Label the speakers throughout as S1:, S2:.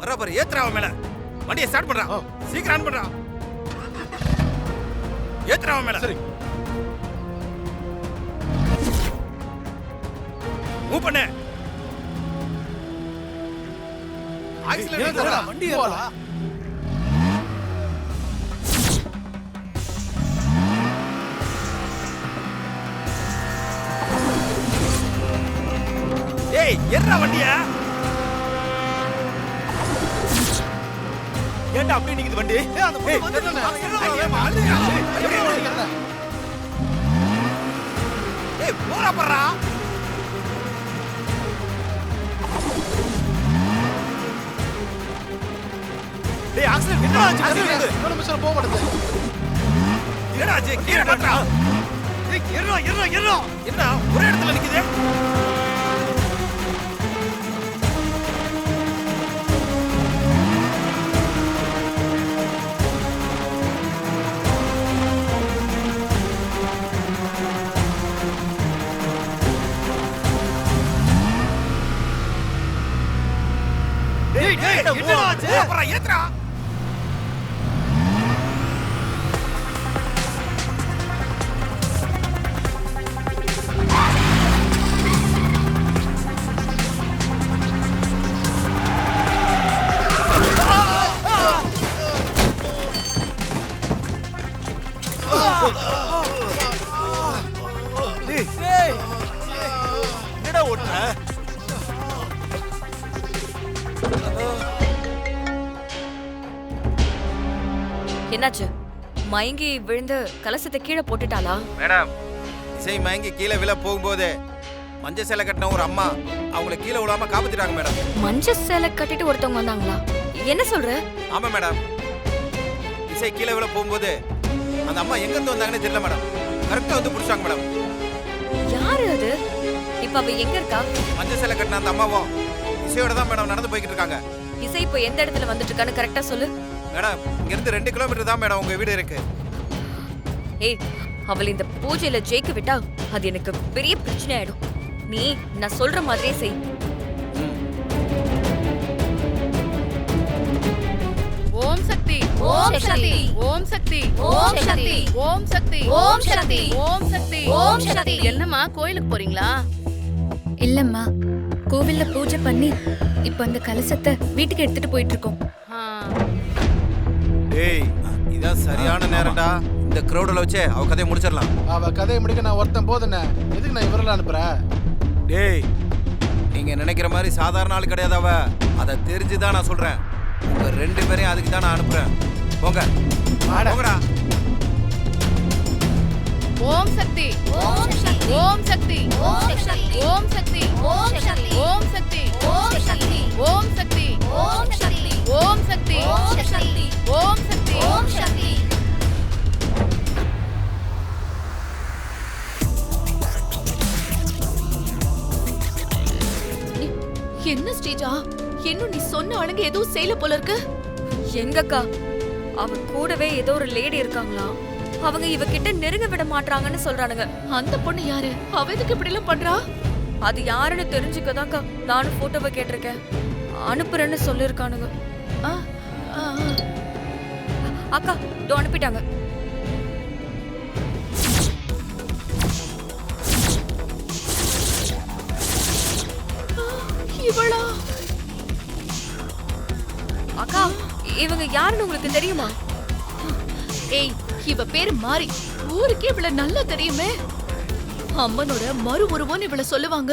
S1: வர பாரு, ஏத்துறா அவன் மேல. வண்டியை ஸ்டார்ட் பண்றா. சீக்கிரம் ஆன் பண்றா. ஏத்துறா அவன் மேல.
S2: சரி.
S1: மூவ் பண்ணு. ஆக்சிலேட்டர் போடா.
S2: வண்டி ஏறா.
S1: ஏய், ஏறா வண்டியா.
S2: ஏன்டா அப்படியே நிக்குது வண்டி? அந்த பொண்ணு வந்துட்டானே.
S1: ஏய், போறா பறா. டேய், ஆக்சிலேட்டர் என்ன ஆச்சு?
S2: ஆக்சிலேட்டர் ஒரு நிமிஷம் போக மாட்டேங்குது.
S1: என்னடா ஆச்சு? கீழே பறா. ஏய், ஏறா. என்ன ஒரே இடத்துல நிக்குது? என்னடா ஆச்சு? அப்புறம் ஏத்துறா. என்னடா ஓட்டுற?
S3: என்னாச்சு? மயங்கி விழுந்து கலசத்தை கீழே போட்டுட்டாளா?
S1: மேடம், இசை மயங்கி கீழே விழ போகும்போது மஞ்சள் சேலை கட்டின ஒரு அம்மா அவங்கள கீழே விழாம காப்பாத்திட்டாங்க மேடம்.
S3: மஞ்சள் சேலை கட்டிட்டு ஒருத்தவங்க வந்தாங்களா? என்ன சொல்ற?
S1: ஆமா மேடம். இசை கீழே விழ போகும்போது அந்த அம்மா எங்க இருந்து வந்தாங்கன்னு தெரியல மேடம். கரெக்டா வந்து புடிச்சாங்க மேடம்.
S3: யாரு அது? இப்ப அவ எங்க இருக்கா?
S1: மஞ்சள் சேலை கட்டின அந்த அம்மாவும் இசையோட தான் மேடம் நடந்து போய்கிட்டு இருக்காங்க.
S3: இசை இப்ப எந்த இடத்துல வந்துட்டு இருக்கான்னு கரெக்டா சொல்லு.
S1: மேடம், இங்க இருந்து 2 கிலோமீட்டர் தான் மேடம் உங்க வீடு இருக்கு.
S3: ஏய், அவள் இந்த பூஜையில ஜெயிக்க விட்டா அது எனக்கு பெரிய பிரச்சனை ஆயிடும். நீ நான் சொல்ற மாதிரியே செய்.
S4: ஓம் சக்தி ஓம் சக்தி ஓம் சக்தி ஓம் சக்தி ஓம் சக்தி ஓம் சக்தி ஓம் சக்தி ஓம் சக்தி. என்னம்மா கோயிலுக்கு போறீங்களா?
S5: இல்லம்மா, கோவில்ல பூஜை பண்ணி இப்ப அந்த கலசத்தை வீட்டுக்கு எடுத்துட்டு போயிட்டு இருக்கோம்.
S1: டேய், இதான் சரியான நேரம்டா. இந்த கிரௌட்ல வச்சே அவ கதையை முடிச்சிடலாம்.
S2: அவ கதையை முடிக்க நான் ஒருத்தன் போதுனே. எதுக்கு நான் இவரெல்லாம் அனுப்புறேன்?
S1: டேய், நீங்க நினைக்கிற மாதிரி சாதாரண ஆள் கிடையாது அவ. அதை தெரிஞ்சுதான் நான் சொல்றேன். உங்க 2 பேரையும் அதுக்கு தான் நான் அனுப்புறேன். போங்க போங்கடா.
S4: ஓம் சக்தி ஓம் சக்தி ஓம் சக்தி ஓம் சக்தி ஓம் சக்தி ஓம் சக்தி ஓம் சக்தி ஓம் சக்தி ஓம் சக்தி ஓம் சக்தி ஓம் சக்தி ஓம் சக்தி ஓம் சக்தி ஓம் சக்தி.
S6: என்ன ஸ்ரீஜா, இன்னும் நீ சொன்ன ஆளுங்க எதுவும் செய்யல போல இருக்கு.
S3: எங்கக்கா? அவ கூடவே ஏதோ ஒரு லேடி இருக்காங்களா? அவங்க இவகிட்ட நெருங்க விட மாட்டாங்கன்னு சொல்றானுங்க.
S6: அந்த பொண்ணு யாரு? அவ எதுக்கு இப்படி எல்லாம் பண்றா?
S3: அது யாருன்னு தெரிஞ்சுக்கதான்க்கா நானும் போட்டோவை கேட்டிருக்கேன். அனுப்புறேன்னு சொல்லிருக்கானுங்க.
S6: ஆ, ஆ, ஆ.
S3: அக்கா இதோ அனுப்பிட்டாங்க.
S6: இவளா?
S3: அக்கா, இவங்க யாருன்னு உங்களுக்கு தெரியுமா?
S6: ஏய், இவ பேரு மாறி. ஊருக்கே இவள நல்லா தெரியுமே. அம்மனோட மறு உருவம்னு இவள சொல்லுவாங்க.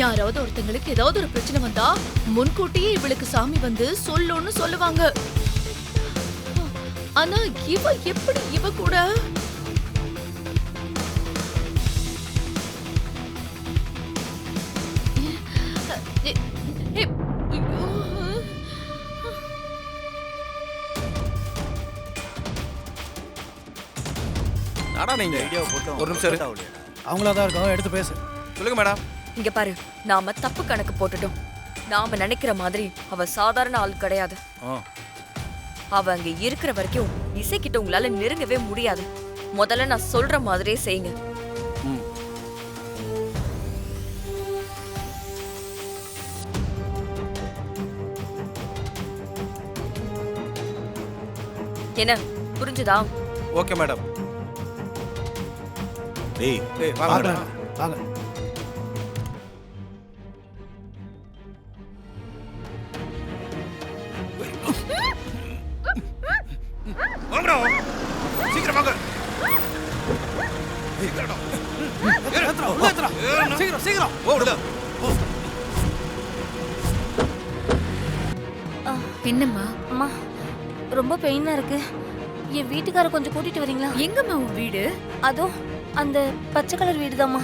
S6: யாராவது ஒருத்தங்களுக்கு ஏதாவது ஒரு பிரச்சனை வந்தா முன்கூட்டியே இவளுக்கு சாமி வந்து சொல்லுன்னு சொல்லுவாங்க. ஆனா இவ எப்படி இவ கூட?
S1: நாடா நீங்க ஒரு நிமிஷம் இரு.
S2: அவங்களா தான் இருக்காங்க, எடுத்து பேசு.
S1: சொல்லுங்க மேடம்.
S3: இங்க பாரு, நாம தப்பு கணக்கு போட்டுட்டோம். நாம நினைக்கிற மாதிரி அவ சாதாரண ஆள் கிடையாது. அவ அங்க இருக்கிற வரைக்கும் இசைக்கிட்ட உங்களால நெருங்கவே முடியாது. முதல்ல நான் சொல்ற மாதிரியே செய்யுங்க. என்ன புரிஞ்சுதா?
S1: Okay madam.
S7: டேய்
S1: வாங்க.
S2: வாங்க.
S1: வாங்கடா. சீக்கிரம் வாங்க.
S2: சீக்கிரம் சீக்கிரம்.
S1: ஓடுடா.
S5: என்னம்மா?
S8: அம்மா ரொம்ப பெயினா இருக்கு. என் வீட்டுக்கார கொஞ்சம் கூட்டிட்டு வரீங்களா?
S5: எங்கம்மா உன் வீடு?
S8: அதோ அந்த பச்சை கலர் வீடுதாம்மா.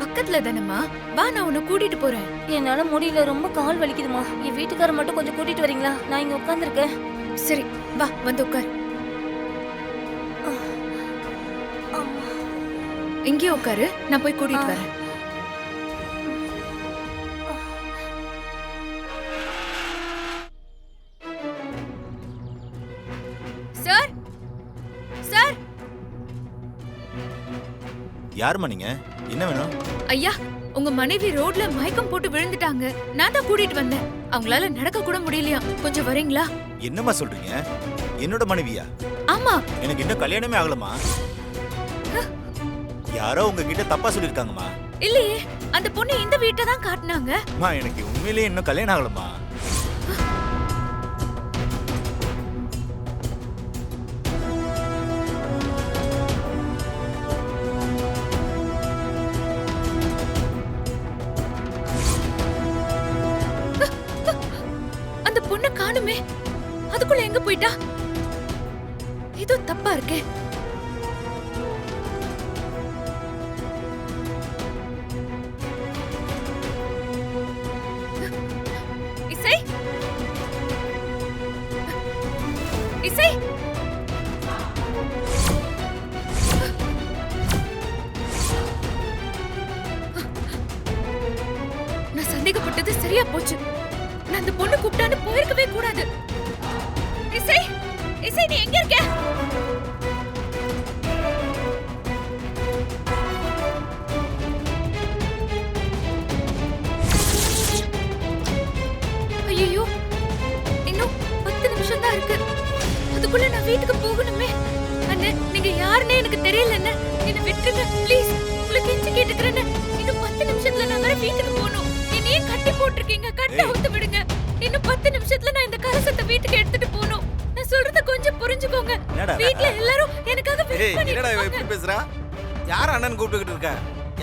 S5: பக்கத்துல தானம்மா. வா, நான் உன்னை கூட்டிட்டு போறேன்.
S8: என்னால முடியல, ரொம்ப கால் வலிக்குதுமா. என் வீட்டுக்கார மட்டும் கொஞ்சம் கூட்டிட்டு வரீங்களா? நான் இங்க உட்கார்ந்திருக்கேன்.
S5: சரி, வா வந்து உட்கார். இங்கே உட்காரு, நான் போய் கூட்டிட்டு வரேன். Sir, sir.
S7: யாரும்மா நீங்க? என்ன வேணும்?
S5: ஐயா, உங்க மனைவி ரோட்ல மயக்கம் போட்டு விழுந்துட்டாங்க. நான் தான் கூட்டிட்டு வந்தேன். அவங்களால நடக்க கூட முடியலையா. கொஞ்சம் வரீங்களா?
S7: என்னம்மா சொல்றீங்க? என்னோட மனைவியா?
S5: ஆமா.
S7: எனக்கு இன்னும் கல்யாணமே ஆகலமா. யாரோ உங்ககிட்ட தப்பா சொல்லிருக்காங்கம்மா.
S5: இல்லையே, அந்த பொண்ணு இந்த வீட்டை தான் காட்டினாங்க.
S7: அம்மா, எனக்கு உண்மையிலேயே இன்னும் கல்யாணம் ஆகலமா.
S5: அந்த பொண்ணு காணுமே. அதுக்குள்ள எங்க போயிட்டா? ஏதோ தப்பா இருக்கே. இசை, இசை. நான் சந்தேகப்பட்டது சரியா போச்சு. நான் அந்த பொண்ணு கூப்பிட்டான்னு போயிருக்கவே கூடாது. இசை, இசை, நீ எங்க இருக்க? ஐயோ, இன்னும் 10 நிமிஷம் தான் இருக்கு. அதுக்குள்ள நான் வீட்டுக்கு போகணுமே. அண்ணே, நீங்க யாருன்னே எனக்கு தெரியல. என்ன விட்டுருங்க ப்ளீஸ். உங்களுக்கு கெஞ்சி கேட்டுக்கிறேன்னு. இன்னும் 10 நிமிஷத்துல நான் வேற வீட்டுக்கு போகணும். என்னையே கட்டி போட்டிருக்கீங்க, கட்ட ஊத்து விடுங்க. இன்னும் 10 நிமிஷத்துல நான் இந்த கலசத்தை வீட்டுக்கு எடுத்துட்டு போகணும். நான் சொல்றத கொஞ்சம் புரிஞ்சுக்கோங்க. வீட்ல எல்லாரும் எனக்காக வெயிட்
S1: ஏய், என்னடா இவ இப்படி பேசுறா? யார் அண்ணன் கூப்பிட்டுக்கிட்டு இருக்க?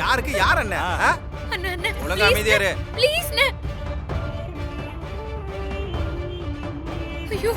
S1: யாருக்கு யார் அண்ணன்? ஆ?
S5: அண்ணா, அண்ணா,
S1: ஒழுங்கா அமைதியா இரு.
S5: ப்ளீஸ். ஐயோ,